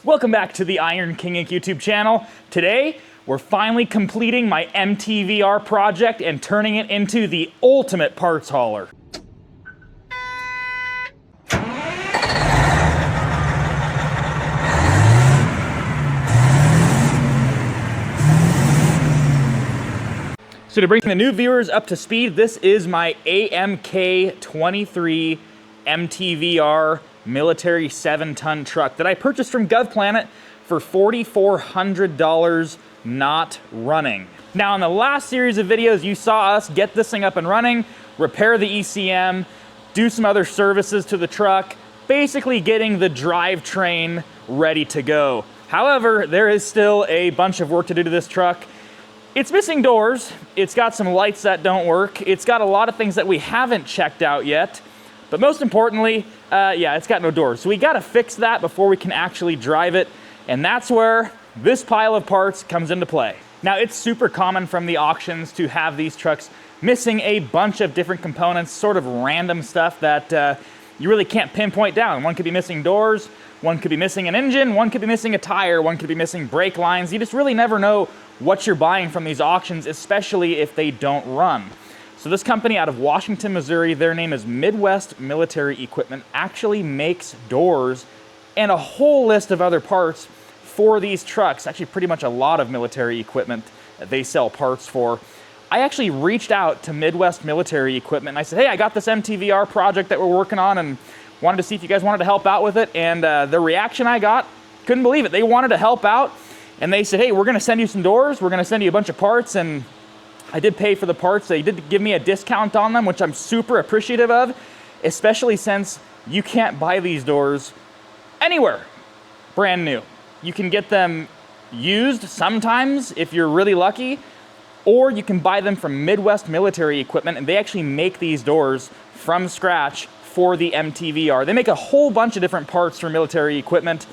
Welcome back to the Iron King Inc. YouTube channel. Today, we're finally completing my MTVR project and turning it into the ultimate parts hauler. So to bring the new viewers up to speed, this is my AMK-23 MTVR military 7-ton truck that I purchased from GovPlanet for $4,400 not running. Now in the last series of videos, you saw us get this thing up and running, repair the ECM, do some other services to the truck, basically getting the drivetrain ready to go. However, there is still a bunch of work to do to this truck. It's missing doors, it's got some lights that don't work, it's got a lot of things that we haven't checked out yet, but most importantly, yeah, it's got no doors. So we gotta fix that before we can actually drive it, and that's where this pile of parts comes into play. Now, it's super common from the auctions to have these trucks missing a bunch of different components, sort of random stuff that you really can't pinpoint down. One could be missing doors, one could be missing an engine, one could be missing a tire, one could be missing brake lines. You just really never know what you're buying from these auctions, especially if they don't run. So this company out of Washington, Missouri, their name is Midwest Military Equipment, actually makes doors and a whole list of other parts for these trucks. Actually, pretty much a lot of military equipment that they sell parts for. I actually reached out to Midwest Military Equipment and I said, hey, I got this MTVR project that we're working on and wanted to see if you guys wanted to help out with it. And the reaction I got, couldn't believe it. They wanted to help out and they said, hey, we're gonna send you some doors, we're gonna send you a bunch of parts, and I did pay for the parts. They did give me a discount on them, which I'm super appreciative of, especially since you can't buy these doors anywhere brand new. You can get them used sometimes if you're really lucky, or you can buy them from Midwest Military Equipment, and they actually make these doors from scratch for the MTVR. They make a whole bunch of different parts for military equipment,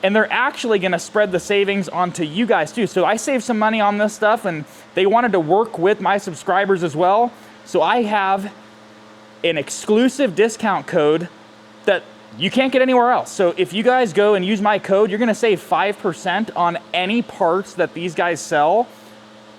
and they're actually gonna spread the savings onto you guys too. So I saved some money on this stuff, and they wanted to work with my subscribers as well. So I have an exclusive discount code that you can't get anywhere else. So if you guys go and use my code, you're gonna save 5% on any parts that these guys sell.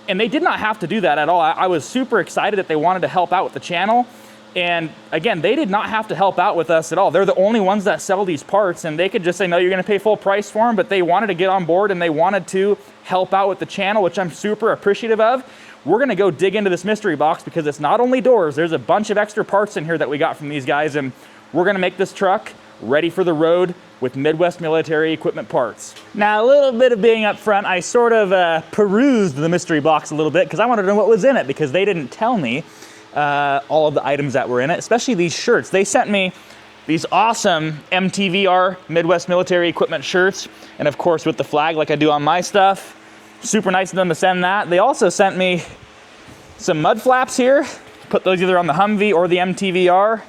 And they did not have to do that at all. I was super excited that they wanted to help out with the channel. And again, they did not have to help out with us at all. They're the only ones that sell these parts, and they could just say, no, you're gonna pay full price for them, but they wanted to get on board and they wanted to help out with the channel, which I'm super appreciative of. We're gonna go dig into this mystery box because it's not only doors, there's a bunch of extra parts in here that we got from these guys, and we're gonna make this truck ready for the road with Midwest Military Equipment parts. Now, a little bit of being up front, I sort of perused the mystery box a little bit because I wanted to know what was in it, because they didn't tell me all of the items that were in it, especially these shirts. They sent me these awesome MTVR Midwest Military Equipment shirts, and of course with the flag like I do on my stuff. Super nice of them to send that. They also sent me some mud flaps here. Put those either on the Humvee or the MTVR.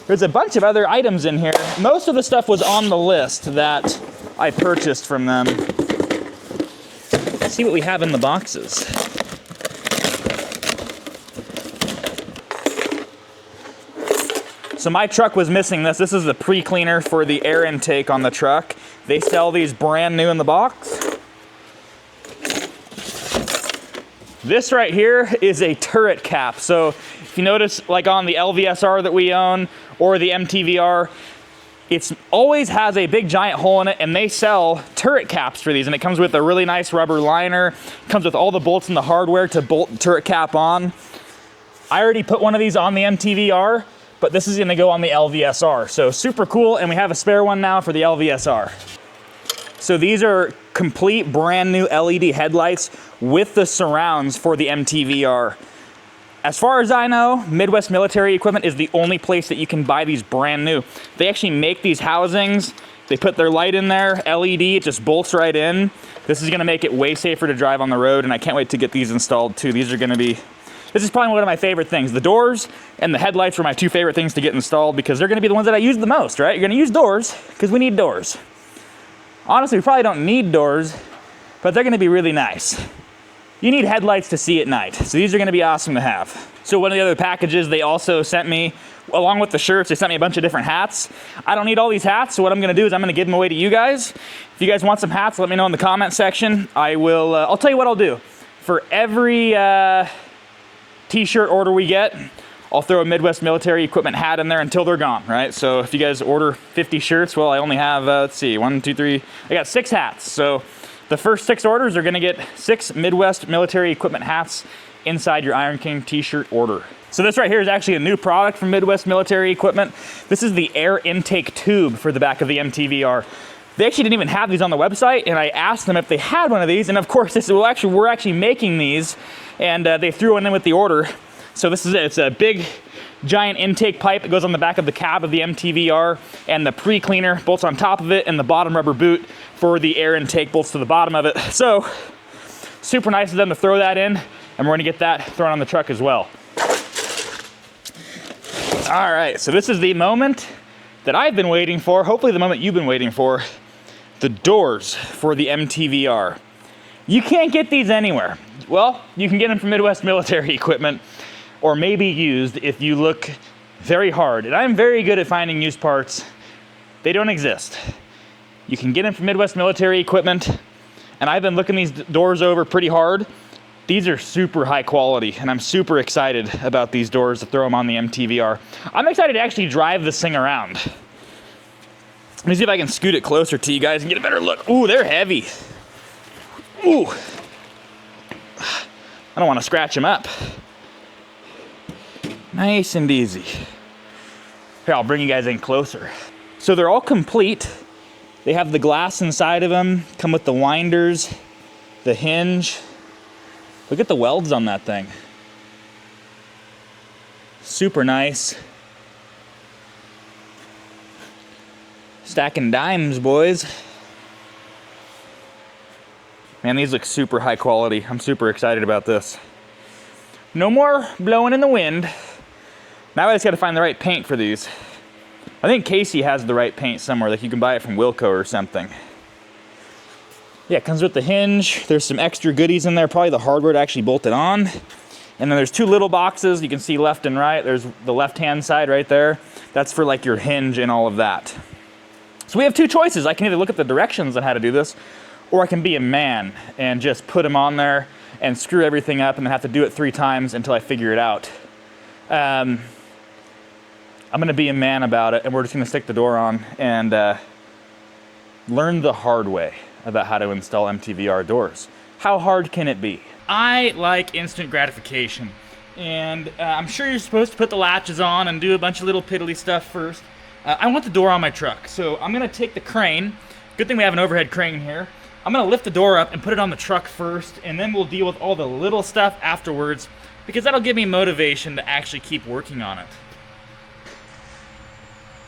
There's a bunch of other items in here. Most of the stuff was on the list that I purchased from them. Let's see what we have in the boxes. So my truck was missing this. This is the pre-cleaner for the air intake on the truck. They sell these brand new in the box. This right here is a turret cap. So if you notice, like on the LVSR that we own or the MTVR, it always has a big giant hole in it, and they sell turret caps for these, and it comes with a really nice rubber liner. It comes with all the bolts and the hardware to bolt the turret cap on. I already put one of these on the MTVR, but this is gonna go on the LVSR. So super cool, and we have a spare one now for the LVSR. So these are complete brand new LED headlights with the surrounds for the MTVR. As far as I know, Midwest Military Equipment is the only place that you can buy these brand new. They actually make these housings. They put their light in there, LED, it just bolts right in. This is gonna make it way safer to drive on the road, and I can't wait to get these installed too. These are gonna be, this is probably one of my favorite things. The doors and the headlights were my two favorite things to get installed because they're gonna be the ones that I use the most, right? You're gonna use doors because we need doors. Honestly, we probably don't need doors, but they're gonna be really nice. You need headlights to see at night, so these are gonna be awesome to have. So one of the other packages they also sent me, along with the shirts, they sent me a bunch of different hats. I don't need all these hats, so what I'm gonna do is I'm gonna give them away to you guys. If you guys want some hats, let me know in the comment section. I'll tell you what I'll do. For every t-shirt order we get, I'll throw a Midwest Military Equipment hat in there until they're gone, right? So if you guys order 50 shirts, well, I only have, let's see, 1, 2, 3, I got 6 hats. So the first 6 orders are gonna get 6 Midwest Military Equipment hats inside your Iron King t-shirt order. So this right here is actually a new product from Midwest Military Equipment. This is the air intake tube for the back of the MTVR. They actually didn't even have these on the website, and I asked them if they had one of these, and of course they said, well, actually, we're actually making these, and they threw one in with the order. So this is it. It's a big, giant intake pipe that goes on the back of the cab of the MTVR, and the pre-cleaner bolts on top of it, and the bottom rubber boot for the air intake bolts to the bottom of it. So super nice of them to throw that in, and we're gonna get that thrown on the truck as well. All right, so this is the moment that I've been waiting for, hopefully the moment you've been waiting for, the doors for the MTVR. You can't get these anywhere. Well, you can get them from Midwest Military Equipment, or maybe used if you look very hard. And I'm very good at finding used parts. They don't exist. You can get them from Midwest Military Equipment, and I've been looking these doors over pretty hard. These are super high quality, and I'm super excited about these doors to throw them on the MTVR. I'm excited to actually drive this thing around. Let me see if I can scoot it closer to you guys and get a better look. Ooh, they're heavy. Ooh. I don't want to scratch them up. Nice and easy. Here, I'll bring you guys in closer. So they're all complete. They have the glass inside of them, come with the winders, the hinge. Look at the welds on that thing. Super nice. Stacking dimes, boys. Man, these look super high quality. I'm super excited about this. No more blowing in the wind. Now I just gotta find the right paint for these. I think Casey has the right paint somewhere, like you can buy it from Wilco or something. Yeah, it comes with the hinge. There's some extra goodies in there, probably the hardware to actually bolt it on. And then there's 2 little boxes you can see left and right. There's the left-hand side right there. That's for like your hinge and all of that. So we have 2 choices. I can either look at the directions on how to do this, or I can be a man and just put them on there and screw everything up and then have to do it 3 times until I figure it out. I'm gonna be a man about it, and we're just gonna stick the door on and learn the hard way about how to install MTVR doors. How hard can it be? I like instant gratification, and I'm sure you're supposed to put the latches on and do a bunch of little piddly stuff first. I want the door on my truck, so I'm gonna take the crane. Good thing we have an overhead crane here. I'm gonna lift the door up and put it on the truck first, and then we'll deal with all the little stuff afterwards, because that'll give me motivation to actually keep working on it.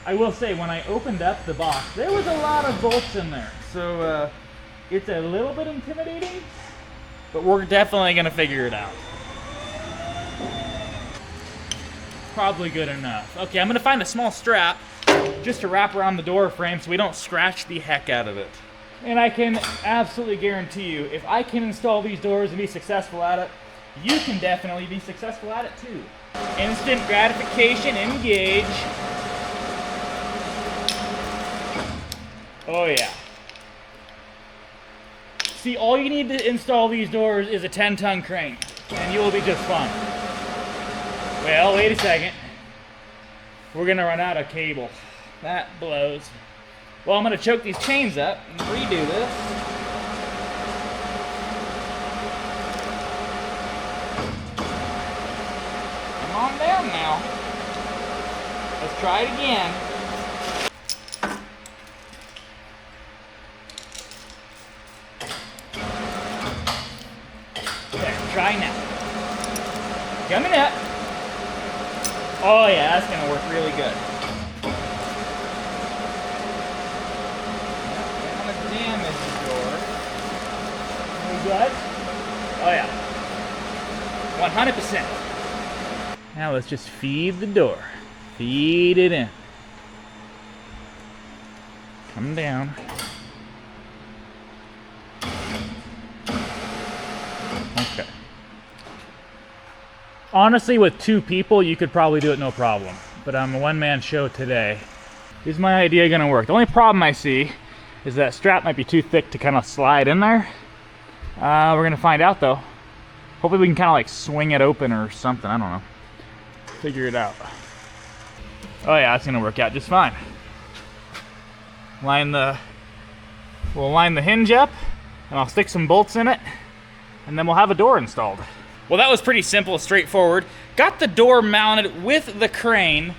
I will say, when I opened up the box, there was a lot of bolts in there, so it's a little bit intimidating, but we're definitely gonna figure it out. Probably good enough. Okay, I'm gonna find a small strap just to wrap around the door frame so we don't scratch the heck out of it. And I can absolutely guarantee you, if I can install these doors and be successful at it, you can definitely be successful at it too. Instant gratification, engage. Oh yeah. See, all you need to install these doors is a 10-ton crane, and you will be just fine. Well, wait a second. We're gonna run out of cable. That blows. Well, I'm gonna choke these chains up and redo this. Come on down now. Let's try it again. Try now. Coming up. Oh yeah, that's gonna work really good. Don't want to damage the door. We good? Oh yeah. 100%. Now let's just feed the door. Feed it in. Come down. Okay. Honestly, with 2 people, you could probably do it no problem. But I'm a one-man show today. Is my idea gonna work? The only problem I see is that strap might be too thick to kind of slide in there. We're gonna find out though. Hopefully we can kind of like swing it open or something, I don't know. Figure it out. Oh yeah, it's gonna work out just fine. We'll line the hinge up, and I'll stick some bolts in it, and then we'll have a door installed. Well, that was pretty simple, straightforward. Got the door mounted with the crane.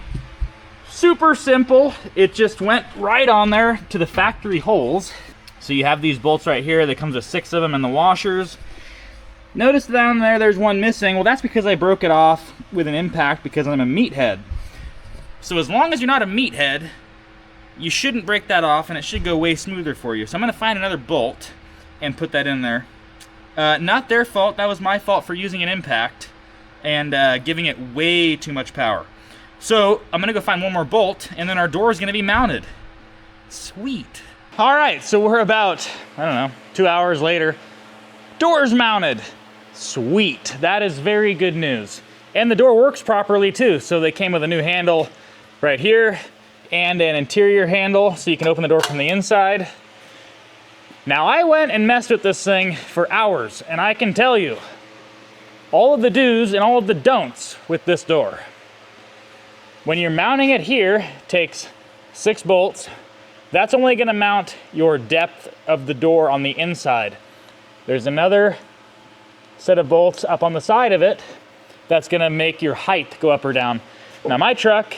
Super simple. It just went right on there to the factory holes. So you have these bolts right here. There comes with 6 of them in the washers. Notice down there, there's one missing. Well, that's because I broke it off with an impact because I'm a meathead. So as long as you're not a meathead, you shouldn't break that off and it should go way smoother for you. So I'm gonna find another bolt and put that in there. Not their fault, that was my fault for using an impact and giving it way too much power. So I'm gonna go find one more bolt and then our door is gonna be mounted. Sweet. All right, so we're about, I don't know, 2 hours later. Door's mounted. Sweet, that is very good news. And the door works properly too. So they came with a new handle right here and an interior handle so you can open the door from the inside. Now I went and messed with this thing for hours and I can tell you all of the do's and all of the don'ts with this door. When you're mounting it here, it takes 6 bolts. That's only gonna mount your depth of the door on the inside. There's another set of bolts up on the side of it that's gonna make your height go up or down. Now my truck,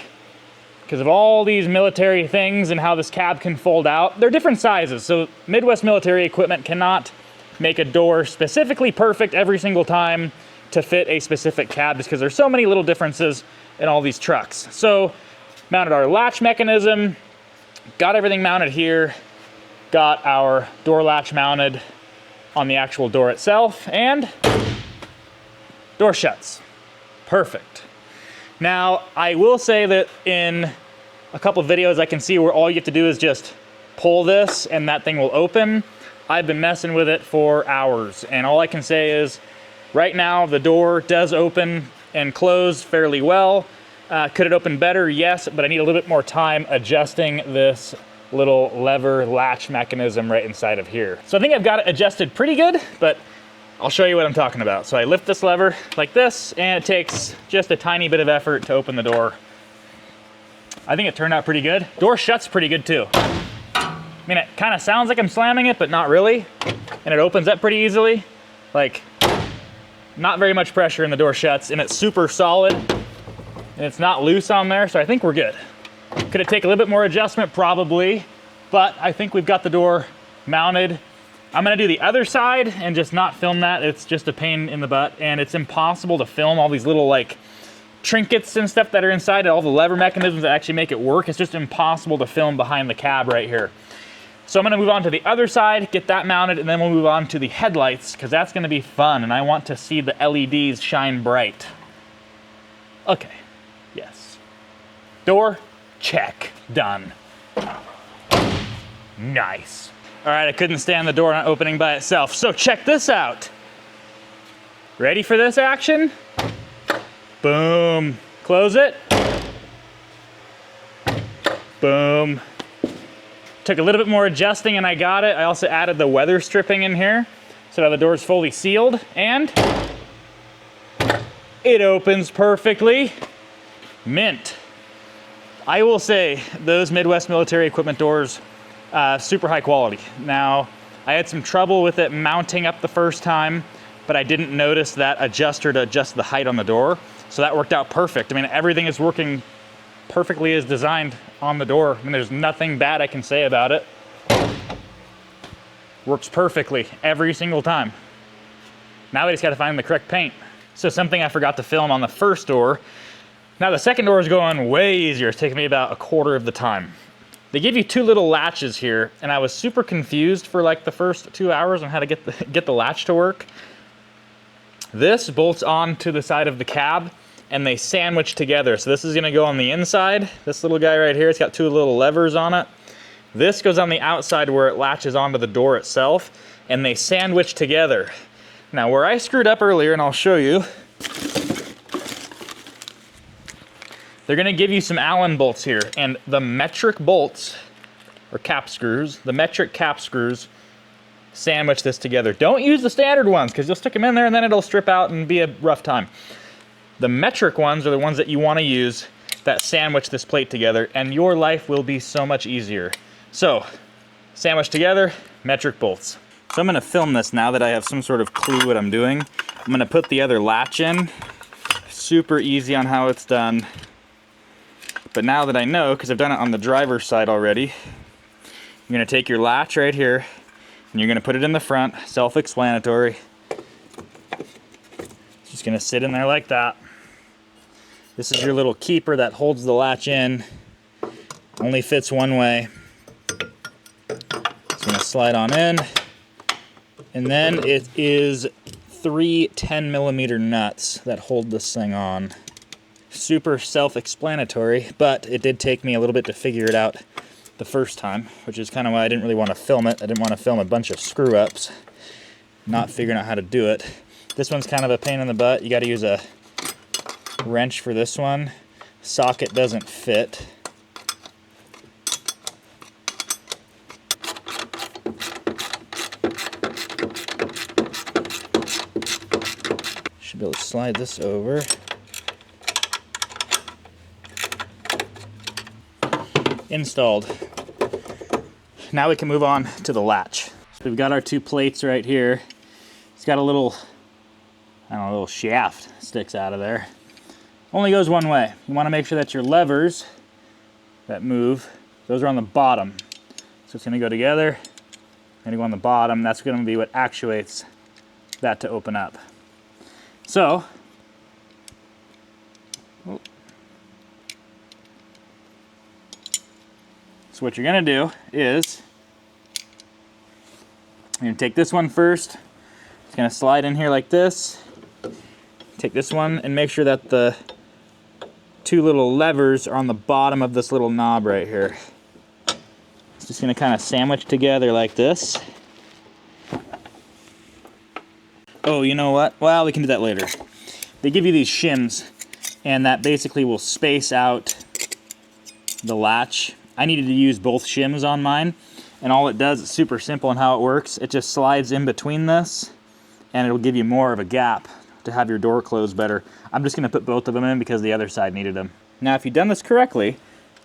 because of all these military things and how this cab can fold out, they're different sizes. So Midwest military equipment cannot make a door specifically perfect every single time to fit a specific cab just because there's so many little differences in all these trucks. So mounted our latch mechanism, got everything mounted here, got our door latch mounted on the actual door itself, and door shuts. Perfect. Now, I will say that in a couple of videos I can see where all you have to do is just pull this and that thing will open. I've been messing with it for hours, and all I can say is right now the door does open and close fairly well. Could it open better? Yes, but I need a little bit more time adjusting this little lever latch mechanism right inside of here. So I think I've got it adjusted pretty good, but I'll show you what I'm talking about. So I lift this lever like this, and it takes just a tiny bit of effort to open the door. I think it turned out pretty good. Door shuts pretty good too. I mean, it kind of sounds like I'm slamming it, but not really. And it opens up pretty easily. Like, not very much pressure, and the door shuts, and it's super solid, and it's not loose on there, so I think we're good. Could it take a little bit more adjustment? Probably, but I think we've got the door mounted. I'm gonna do the other side and just not film that. It's just a pain in the butt, and it's impossible to film all these little like trinkets and stuff that are inside, all the lever mechanisms that actually make it work. It's just impossible to film behind the cab right here. So I'm gonna move on to the other side, get that mounted, and then we'll move on to the headlights, because that's gonna be fun, and I want to see the LEDs shine bright. Okay, yes. Door, check, done. Nice. All right, I couldn't stand the door not opening by itself, so check this out. Ready for this action? Boom. Close it. Boom. Took a little bit more adjusting and I got it. I also added the weather stripping in here so now the door is fully sealed, and it opens perfectly. Mint. I will say those Midwest military equipment doors, super high quality. Now, I had some trouble with it mounting up the first time, but I didn't notice that adjuster to adjust the height on the door. So that worked out perfect. I mean, everything is working perfectly as designed on the door. I mean, there's nothing bad I can say about it. Works perfectly every single time. Now we just gotta find the correct paint. So something I forgot to film on the first door. Now the second door is going way easier. It's taking me about a quarter of the time. They give you 2 little latches here, and I was super confused for like the first 2 hours on how to get the latch to work. This bolts on to the side of the cab, and they sandwich together. So this is gonna go on the inside. This little guy right here, it's got 2 little levers on it. This goes on the outside where it latches onto the door itself, and they sandwich together. Now where I screwed up earlier, and I'll show you, they're gonna give you some Allen bolts here, and the metric bolts, or cap screws, the metric cap screws sandwich this together. Don't use the standard ones, because you'll stick them in there and then it'll strip out and be a rough time. The metric ones are the ones that you wanna use that sandwich this plate together, and your life will be so much easier. So, sandwich together, metric bolts. So I'm gonna film this now that I have some sort of clue what I'm doing. I'm gonna put the other latch in. Super easy on how it's done. But now that I know, because I've done it on the driver's side already, you're gonna take your latch right here, and you're gonna put it in the front, self-explanatory. It's just gonna sit in there like that. This is your little keeper that holds the latch in. Only fits one way. It's gonna slide on in. And then it is 3 10mm nuts that hold this thing on. Super self-explanatory, but it did take me a little bit to figure it out the first time, which is kind of why I didn't really want to film it. I didn't want to film a bunch of screw-ups, not figuring out how to do it. This one's kind of a pain in the butt. You got to use a wrench for this one. Socket doesn't fit. Should be able to slide this over. Installed. Now we can move on to the latch. So we've got our two plates right here. It's got a little, I don't know, a little shaft sticks out of there. Only goes one way. You want to make sure that your levers that move, those are on the bottom. So it's going to go together, going to go on the bottom. That's going to be what actuates that to open up. So, what you're going to do is, you're going to take this one first. It's going to slide in here like this. Take this one and make sure that the two little levers are on the bottom of this little knob right here. It's just going to kind of sandwich together like this. Oh, you know what? Well, we can do that later. They give you these shims, and that basically will space out the latch. I needed to use both shims on mine, and all it does, it's super simple in how it works. It just slides in between this, and it'll give you more of a gap to have your door close better. I'm just going to put both of them in because the other side needed them. Now, if you've done this correctly,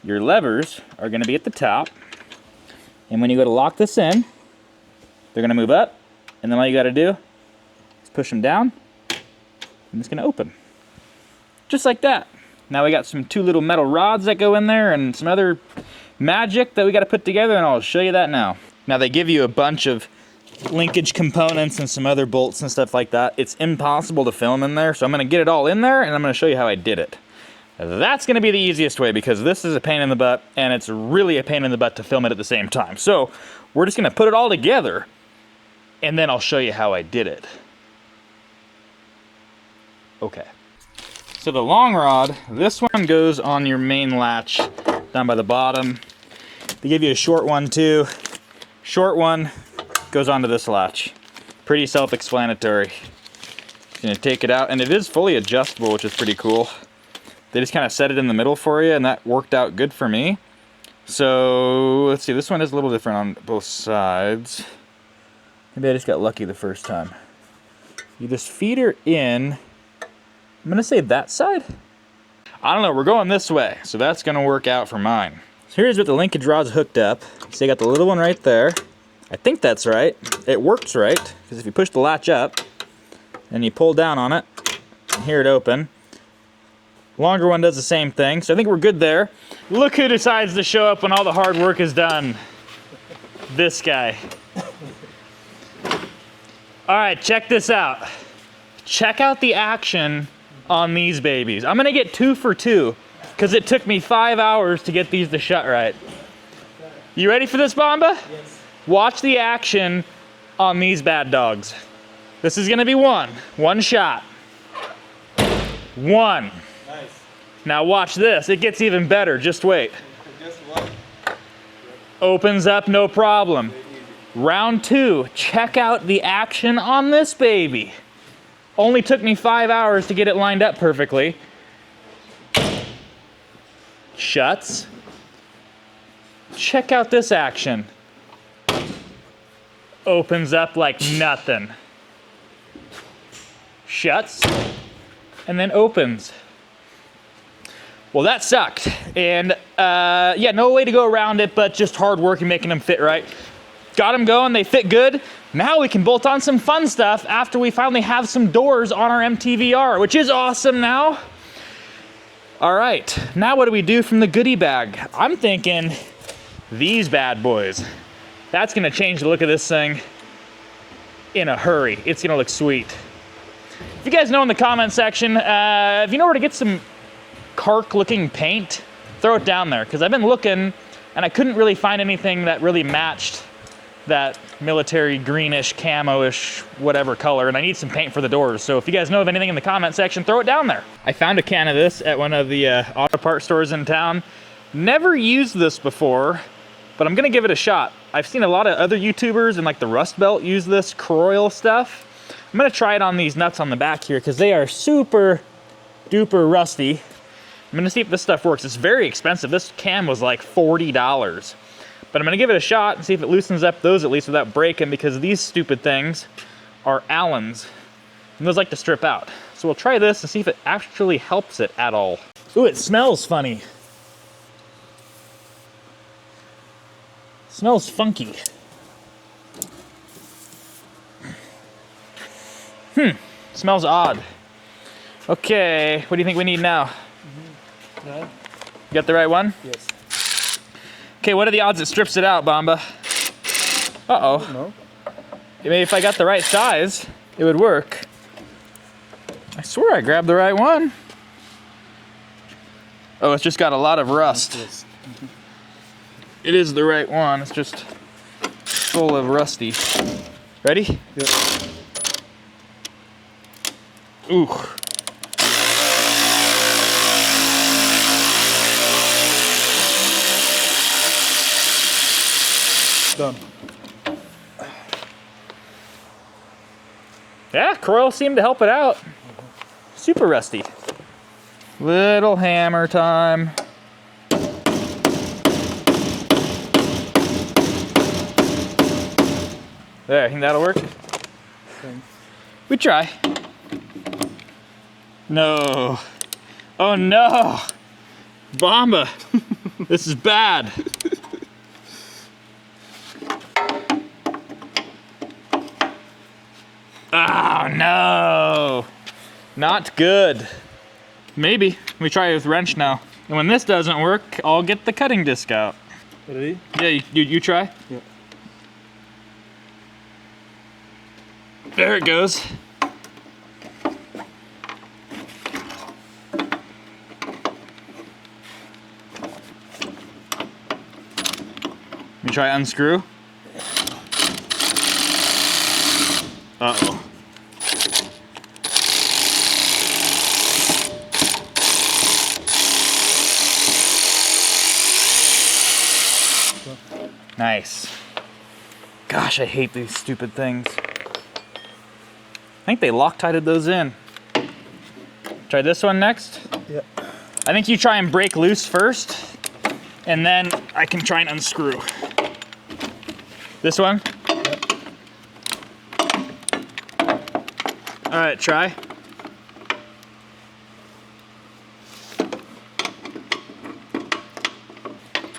your levers are going to be at the top, and when you go to lock this in, they're going to move up, and then all you got to do is push them down, and it's going to open. Just like that. Now we got some two little metal rods that go in there and some other magic that we got to put together, and I'll show you that now. Now they give you a bunch of linkage components and some other bolts and stuff like that. It's impossible to film in there, so I'm going to get it all in there and I'm going to show you how I did it. That's going to be the easiest way because this is a pain in the butt and it's really a pain in the butt to film it at the same time. So we're just going to put it all together and then I'll show you how I did it. Okay. So the long rod, this one goes on your main latch down by the bottom. They give you a short one too. Short one goes onto this latch. Pretty self-explanatory. Gonna take it out, and it is fully adjustable, which is pretty cool. They just kind of set it in the middle for you, and that worked out good for me. So let's see, this one is a little different on both sides. Maybe I just got lucky the first time. You just feed her in. I'm gonna say that side. I don't know, we're going this way, so that's gonna work out for mine. So here's what the linkage rod's hooked up. So you got the little one right there. I think that's right. It works right, because if you push the latch up and you pull down on it, and hear it open. Longer one does the same thing, so I think we're good there. Look who decides to show up when all the hard work is done. This guy. All right, check this out. Check out the action on these babies. I'm gonna get 2 for 2 because it took me 5 hours to get these to shut right. You ready for this, Bomba? Yes. Watch the action on these bad dogs. This is gonna be one shot. One. Nice. Now watch this, it gets even better, just wait. Just one. Opens up, no problem. Round 2, check out the action on this baby. Only took me 5 hours to get it lined up perfectly. Shuts. Check out this action. Opens up like nothing. Shuts, and then opens. Well, that sucked. And yeah, no way to go around it, but just hard work and making them fit right. Got them going, they fit good. Now we can bolt on some fun stuff after we finally have some doors on our MTVR, which is awesome now. All right, now what do we do from the goodie bag? I'm thinking these bad boys. That's gonna change the look of this thing in a hurry. It's gonna look sweet. If you guys know in the comment section, if you know where to get some Kark looking paint, throw it down there, because I've been looking and I couldn't really find anything that really matched that military greenish, camo-ish, whatever color, and I need some paint for the doors. So if you guys know of anything in the comment section, throw it down there. I found a can of this at one of the auto part stores in town. Never used this before, but I'm gonna give it a shot. I've seen a lot of other YouTubers and like the Rust Belt use this Croil stuff. I'm gonna try it on these nuts on the back here because they are super duper rusty. I'm gonna see if this stuff works. It's very expensive. This can was like $40. But I'm gonna give it a shot and see if it loosens up those at least without breaking, because these stupid things are Allens. And those like to strip out. So we'll try this and see if it actually helps it at all. Ooh, it smells funny. Smells funky. Smells odd. Okay, what do you think we need now? Yeah. You got the right one? Yes. Okay, what are the odds it strips it out, Bamba? Uh-oh. No. Maybe if I got the right size, it would work. I swear I grabbed the right one. Oh, it's just got a lot of rust. Yes. It is the right one, it's just full of rusty. Ready? Yep. Ooh. Done. Yeah, Croil seemed to help it out. Super rusty. Little hammer time. There, I think that'll work. Thanks. We try. No. Oh no. Bamba. This is bad. Oh no. Not good. Maybe. We try it with wrench now. And when this doesn't work, I'll get the cutting disc out. Ready? Yeah, you try? Yeah. There it goes. You try unscrew? Uh-oh. Nice. Gosh, I hate these stupid things. I think they Loctited those in. Try this one next? Yeah. I think you try and break loose first, and then I can try and unscrew. This one? Yeah. All right, try.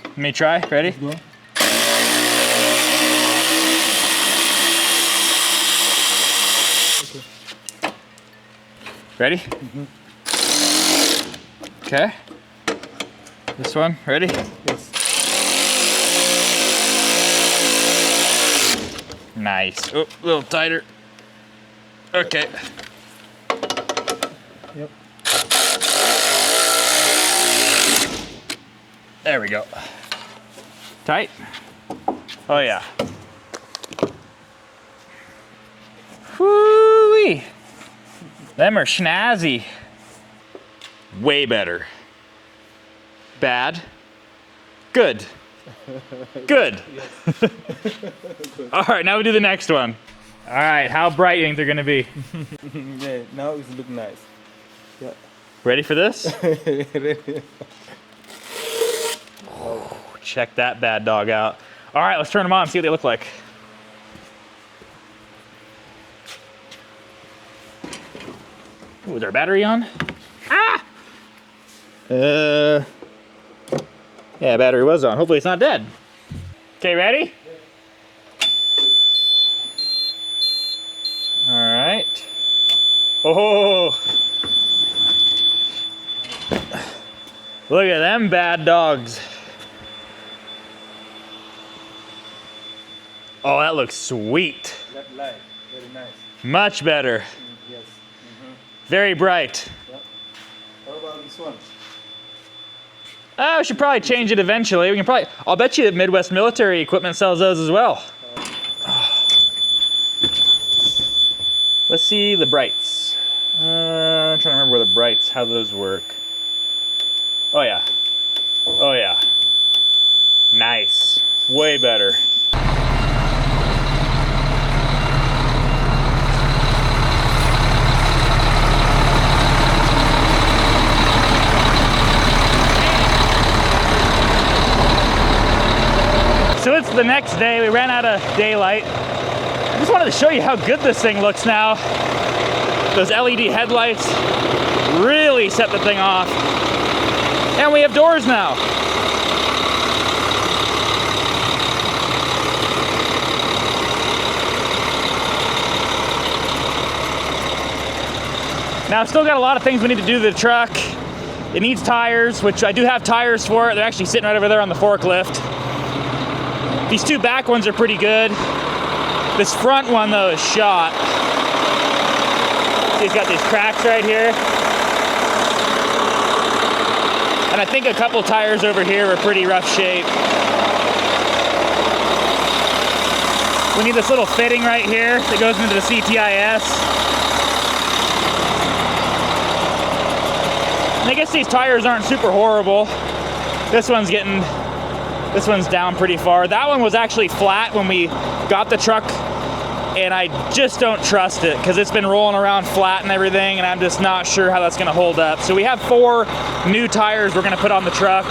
Let me try, ready? Go. Ready? Mm-hmm. Okay. This one, ready? Yes. Nice. Oh, a little tighter. Okay. Yep. There we go. Tight? Oh yeah. Whoo-wee. Them are snazzy. Way better. Bad. Good. Good. All right, now we do the next one. All right, how bright do you think they're gonna be? Yeah, now it's look nice. Yeah. Ready for this? Ready? Check that bad dog out. All right, let's turn them on and see what they look like. Ooh, is our battery on? Ah! Yeah, battery was on. Hopefully it's not dead. Okay, ready? All right. Oh, look at them bad dogs. Oh, that looks sweet. That light, very nice. Much better. Yes. Very bright. Yep. What about this one? We should probably change it eventually. We can probably, I'll bet you that Midwest Military Equipment sells those as well. Let's see the brights. I'm trying to remember where the brights, how those work. Oh yeah. Oh yeah. Nice. Way better. So it's the next day. We ran out of daylight. I just wanted to show you how good this thing looks now. Those LED headlights really set the thing off. And we have doors now. Now, I've still got a lot of things we need to do to the truck. It needs tires, which I do have tires for it. They're actually sitting right over there on the forklift. These two back ones are pretty good. This front one, though, is shot. He's got these cracks right here. And I think a couple tires over here are pretty rough shape. We need this little fitting right here that goes into the CTIS. And I guess these tires aren't super horrible. This one's down pretty far. That one was actually flat when we got the truck, and I just don't trust it because it's been rolling around flat and everything, and I'm just not sure how that's gonna hold up. So we have 4 new tires we're gonna put on the truck.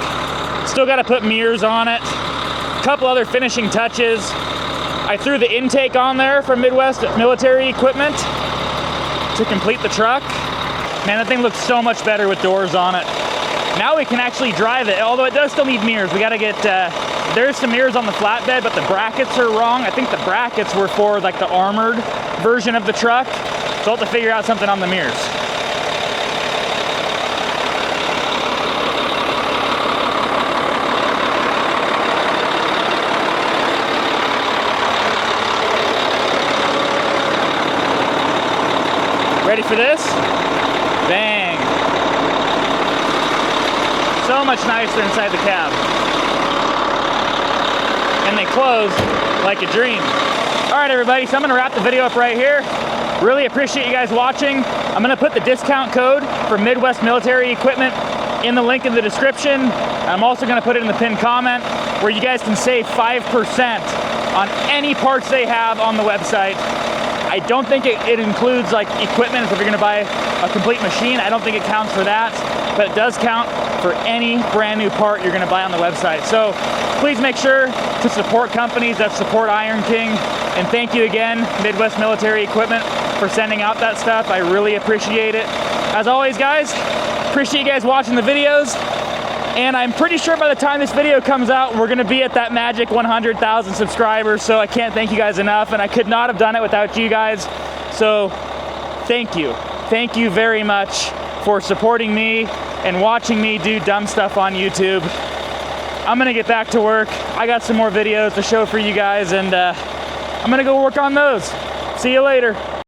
Still gotta put mirrors on it. A couple other finishing touches. I threw the intake on there from Midwest Military Equipment to complete the truck. Man, that thing looks so much better with doors on it. Now we can actually drive it, although it does still need mirrors. We gotta get, there's some mirrors on the flatbed, but the brackets are wrong. I think the brackets were for like the armored version of the truck. So I'll have to figure out something on the mirrors. Ready for this? Bang. So much nicer inside the cab. And they close like a dream. All right, everybody, so I'm gonna wrap the video up right here. Really appreciate you guys watching. I'm gonna put the discount code for Midwest Military Equipment in the link in the description. I'm also gonna put it in the pinned comment where you guys can save 5% on any parts they have on the website. I don't think it includes like equipment if you're gonna buy a complete machine. I don't think it counts for that, but it does count for any brand new part you're gonna buy on the website. So please make sure to support companies that support Iron King. And thank you again, Midwest Military Equipment, for sending out that stuff. I really appreciate it. As always, guys, appreciate you guys watching the videos. And I'm pretty sure by the time this video comes out, we're gonna be at that magic 100,000 subscribers. So I can't thank you guys enough, and I could not have done it without you guys. So thank you. Thank you very much for supporting me and watching me do dumb stuff on YouTube. I'm gonna get back to work. I got some more videos to show for you guys, and I'm gonna go work on those. See you later.